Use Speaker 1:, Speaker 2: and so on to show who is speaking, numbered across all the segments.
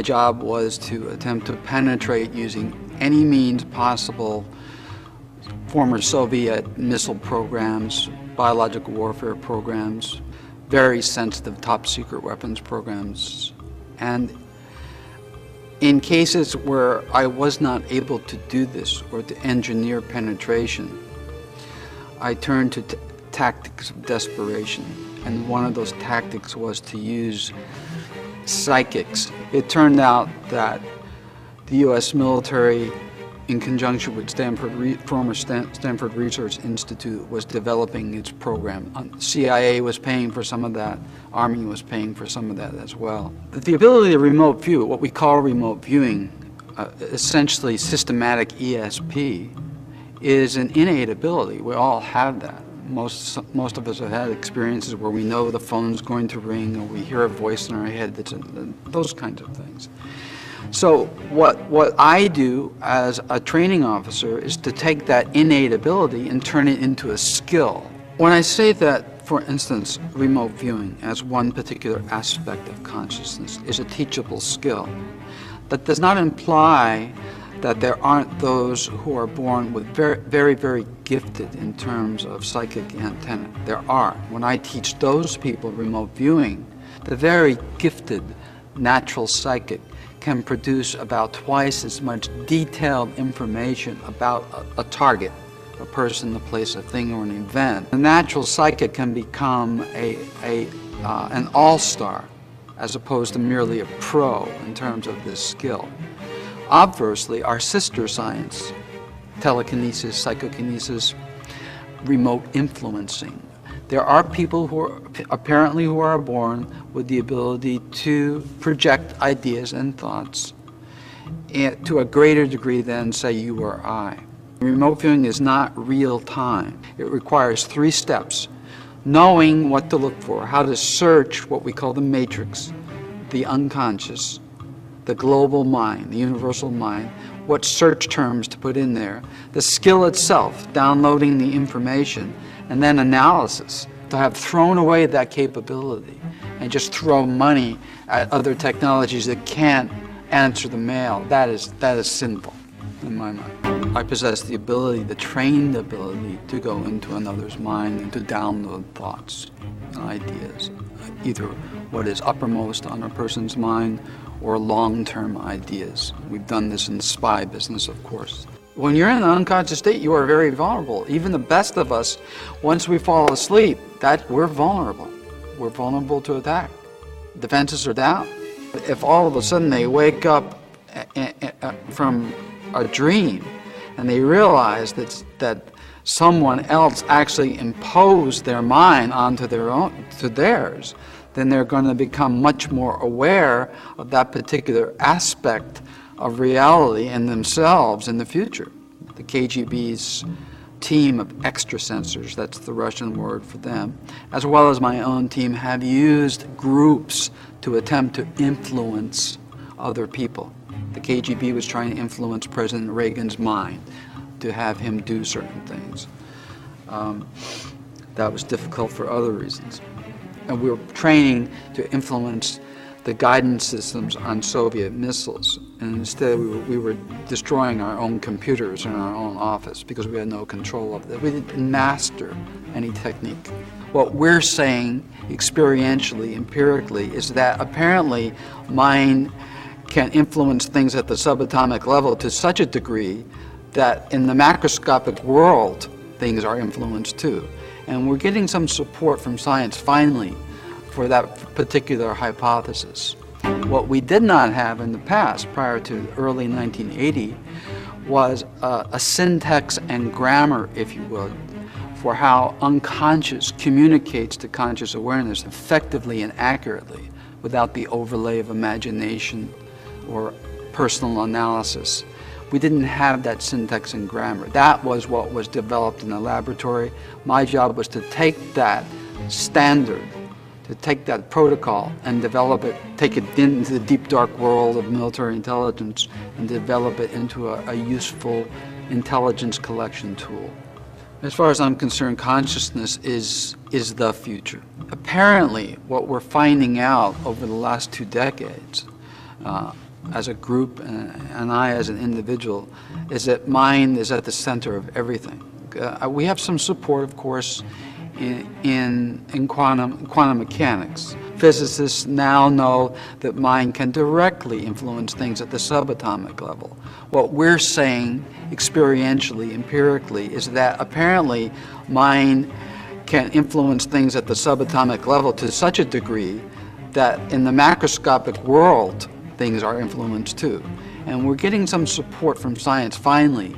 Speaker 1: job was to attempt to penetrate using any means possible former Soviet missile programs, biological warfare programs, very sensitive top secret weapons programs. And in cases where I was not able to do this or to engineer penetration, I turned to tactics of desperation. And one of those tactics was to use psychics. It turned out that the U.S. military, in conjunction with former Stanford Research Institute, was developing its program. CIA was paying for some of that. Army was paying for some of that as well. The ability to remote view, what we call remote viewing, essentially systematic ESP, is an innate ability. We all have that. Most of us have had experiences where we know the phone's going to ring, or we hear a voice in our head, those kinds of things. So what I do as a training officer is to take that innate ability and turn it into a skill. When I say that, for instance, remote viewing as one particular aspect of consciousness is a teachable skill, that does not imply that there aren't those who are born with very, very gifted in terms of psychic antenna. There are. When I teach those people remote viewing, the very gifted natural psychic can produce about twice as much detailed information about a target, a person, a place, a thing, or an event. The natural psychic can become an all-star as opposed to merely a pro in terms of this skill. Obviously, our sister science, telekinesis, psychokinesis, remote influencing. There are people who are born with the ability to project ideas and thoughts to a greater degree than, say, you or I. Remote viewing is not real time. It requires 3 steps: knowing what to look for, how to search what we call the matrix, the unconscious, the global mind, the universal mind, what search terms to put in there, the skill itself, downloading the information, and then analysis. To have thrown away that capability and just throw money at other technologies that can't answer the mail, that is sinful in my mind. I possess the ability, the trained ability, to go into another's mind and to download thoughts and ideas, either what is uppermost on a person's mind or long-term ideas. We've done this in the spy business, of course. When you're in an unconscious state, you are very vulnerable. Even the best of us, once we fall asleep, we're vulnerable. We're vulnerable to attack. Defenses are down. If all of a sudden they wake up from a dream and they realize that someone else actually imposed their mind onto theirs, then they're going to become much more aware of that particular aspect of reality and themselves in the future. The KGB's team of extrasensors, that's the Russian word for them, as well as my own team, have used groups to attempt to influence other people. The KGB was trying to influence President Reagan's mind to have him do certain things. That was difficult for other reasons. And we were training to influence the guidance systems on Soviet missiles. And instead we were destroying our own computers in our own office because we had no control of it. We didn't master any technique. What we're saying experientially, empirically, is that apparently mind can influence things at the subatomic level to such a degree that in the macroscopic world, things are influenced too. And we're getting some support from science, finally, for that particular hypothesis. What we did not have in the past, prior to early 1980, was a syntax and grammar, if you would, for how unconscious communicates to conscious awareness effectively and accurately without the overlay of imagination or personal analysis. We didn't have that syntax and grammar. That was what was developed in the laboratory. My job was to take that standard, to take that protocol and develop it, take it into the deep dark world of military intelligence and develop it into a useful intelligence collection tool. As far as I'm concerned, consciousness is the future. Apparently, what we're finding out over the last 2 decades, as a group and I as an individual is that mind is at the center of everything. We have some support, of course, in quantum mechanics. Physicists now know that mind can directly influence things at the subatomic level. What we're saying experientially, empirically, is that apparently mind can influence things at the subatomic level to such a degree that in the macroscopic world, things are influenced too. And we're getting some support from science, finally,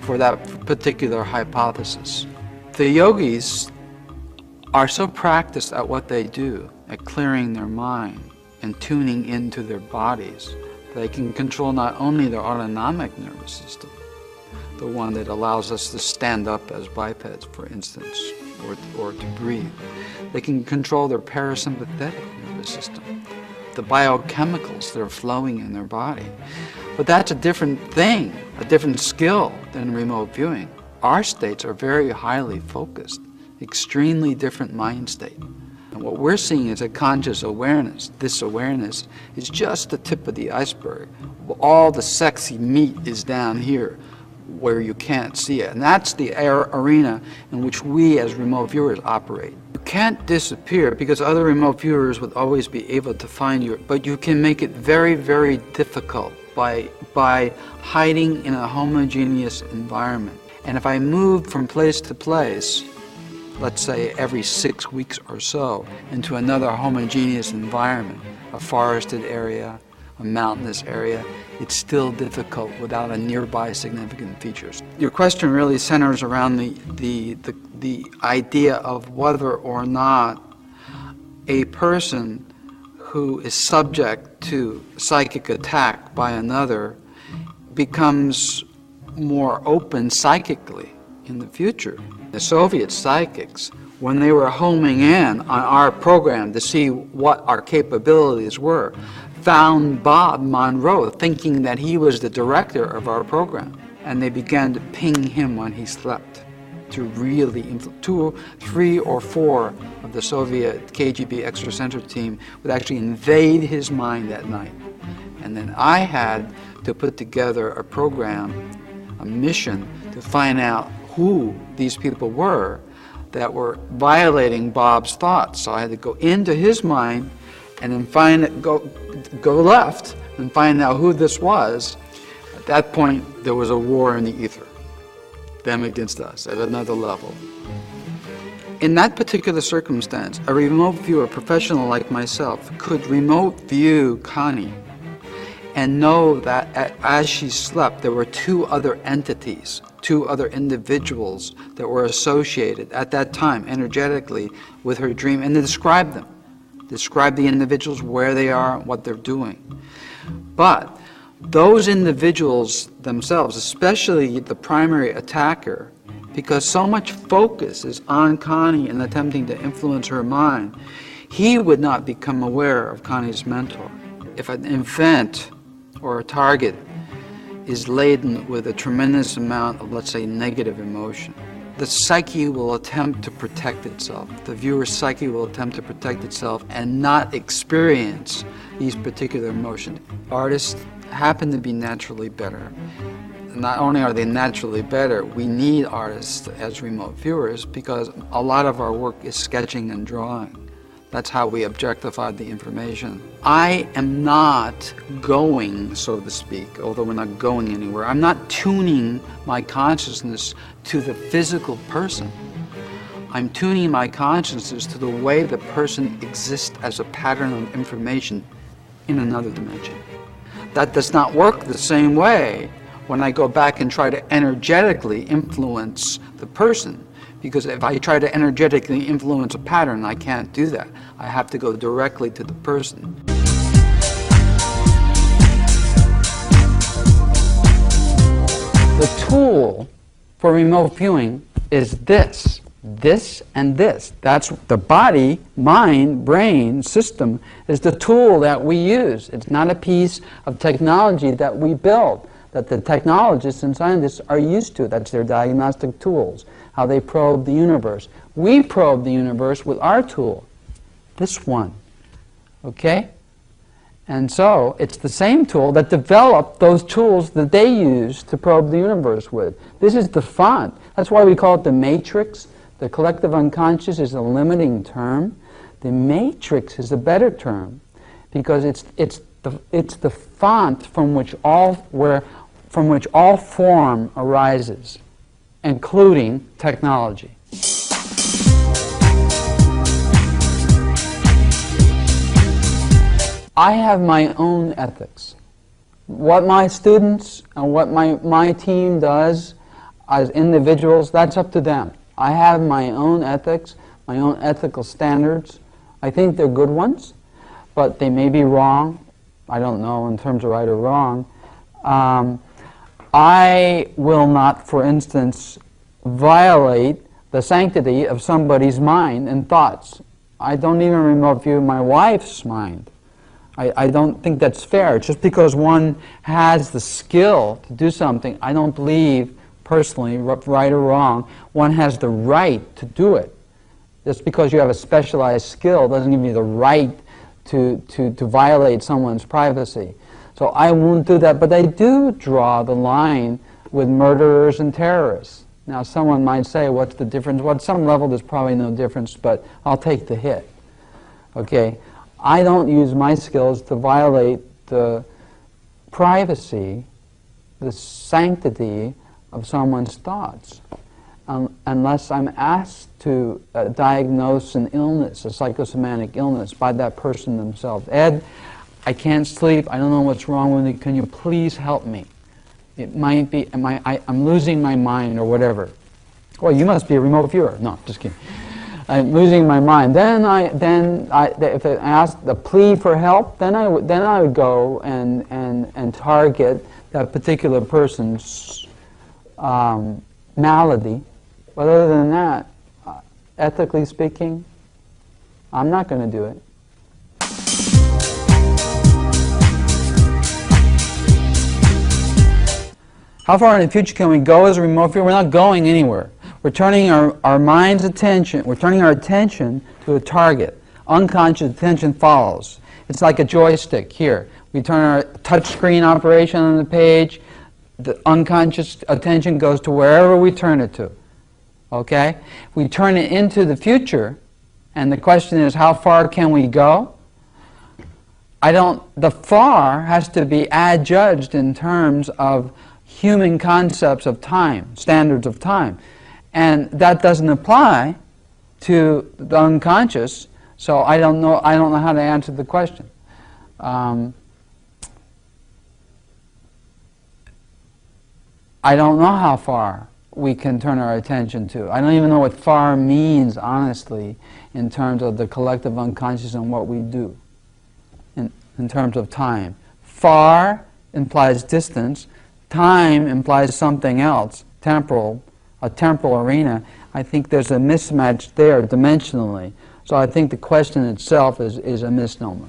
Speaker 1: for that particular hypothesis. The yogis are so practiced at what they do, at clearing their mind and tuning into their bodies, they can control not only their autonomic nervous system, the one that allows us to stand up as bipeds, for instance, or to breathe. They can control their parasympathetic nervous system, the biochemicals that are flowing in their body. But that's a different thing, a different skill than remote viewing. Our states are very highly focused, extremely different mind state. And what we're seeing is a conscious awareness. This awareness is just the tip of the iceberg. All the sexy meat is down here where you can't see it. And that's the arena in which we as remote viewers operate. You can't disappear because other remote viewers would always be able to find you, but you can make it very, very difficult by hiding in a homogeneous environment. And if I move from place to place, let's say every 6 weeks or so, into another homogeneous environment, a forested area, a mountainous area, it's still difficult without a nearby significant features. Your question really centers around the idea of whether or not a person who is subject to psychic attack by another becomes more open psychically in the future. The Soviet psychics, when they were homing in on our program to see what our capabilities were, found Bob Monroe thinking that he was the director of our program. And they began to ping him when he slept to really, 2, 3, or 4 of the Soviet KGB extrasensory team would actually invade his mind at night. And then I had to put together a program, a mission, to find out who these people were that were violating Bob's thoughts. So I had to go into his mind and then go left and find out who this was. At that point, there was a war in the ether, them against us at another level. In that particular circumstance, a remote viewer, a professional like myself, could remote view Connie and know that as she slept, there were 2 other entities, 2 other individuals that were associated at that time energetically with her dream, and to describe them. Describe the individuals, where they are, what they're doing. But those individuals themselves, especially the primary attacker, because so much focus is on Connie and attempting to influence her mind, he would not become aware of Connie's mentor. If an event or a target is laden with a tremendous amount of, let's say, negative emotion, the psyche will attempt to protect itself. The viewer's psyche will attempt to protect itself and not experience these particular emotions. Artists happen to be naturally better. Not only are they naturally better, we need artists as remote viewers because a lot of our work is sketching and drawing. That's how we objectify the information. I am not going, so to speak, although we're not going anywhere, I'm not tuning my consciousness to the physical person. I'm tuning my consciousness to the way the person exists as a pattern of information in another dimension. That does not work the same way when I go back and try to energetically influence the person. Because if I try to energetically influence a pattern, I can't do that. I have to go directly to the person. The tool for remote viewing is this and this. That's the body, mind, brain system is the tool that we use. It's not a piece of technology that we build, that the technologists and scientists are used to. That's their diagnostic tools, how they probe the universe. We probe the universe with our tool, this one, okay? And so it's the same tool that developed those tools that they use to probe the universe with. This is the font. That's why we call it the matrix. The collective unconscious is a limiting term. The matrix is a better term because it's the font from which all form arises, including technology. I have my own ethics. What my students and what my team does as individuals, that's up to them. I have my own ethics, my own ethical standards. I think they're good ones, but they may be wrong. I don't know in terms of right or wrong. I will not, for instance, violate the sanctity of somebody's mind and thoughts. I don't even remote view my wife's mind. I don't think that's fair. Just because one has the skill to do something, I don't believe, personally, right or wrong, one has the right to do it. Just because you have a specialized skill doesn't give you the right to violate someone's privacy. So I won't do that, but I do draw the line with murderers and terrorists. Now someone might say, what's the difference? Well, at some level there's probably no difference, but I'll take the hit. Okay? I don't use my skills to violate the privacy, the sanctity of someone's thoughts, unless I'm asked to diagnose an illness, a psychosomatic illness, by that person themselves. Ed, I can't sleep, I don't know what's wrong with me, can you please help me? It might be, I'm losing my mind or whatever. Well, you must be a remote viewer. No, just kidding. I'm losing my mind. Then if I asked the plea for help, then I would go and target that particular person's malady. But other than that, ethically speaking, I'm not going to do it. How far in the future can we go as a remote viewer? We're not going anywhere. We're turning our mind's attention, we're turning our attention to a target. Unconscious attention follows. It's like a joystick here. We turn our touch screen operation on the page, the unconscious attention goes to wherever we turn it to. Okay? We turn it into the future, and the question is, how far can we go? The far has to be adjudged in terms of human concepts of time, standards of time. And that doesn't apply to the unconscious, so I don't know how to answer the question. I don't know how far we can turn our attention to. I don't even know what far means, honestly, in terms of the collective unconscious and what we do, in terms of time. Far implies distance. Time implies something else, temporal, a temporal arena. I think there's a mismatch there dimensionally. So I think the question itself is a misnomer.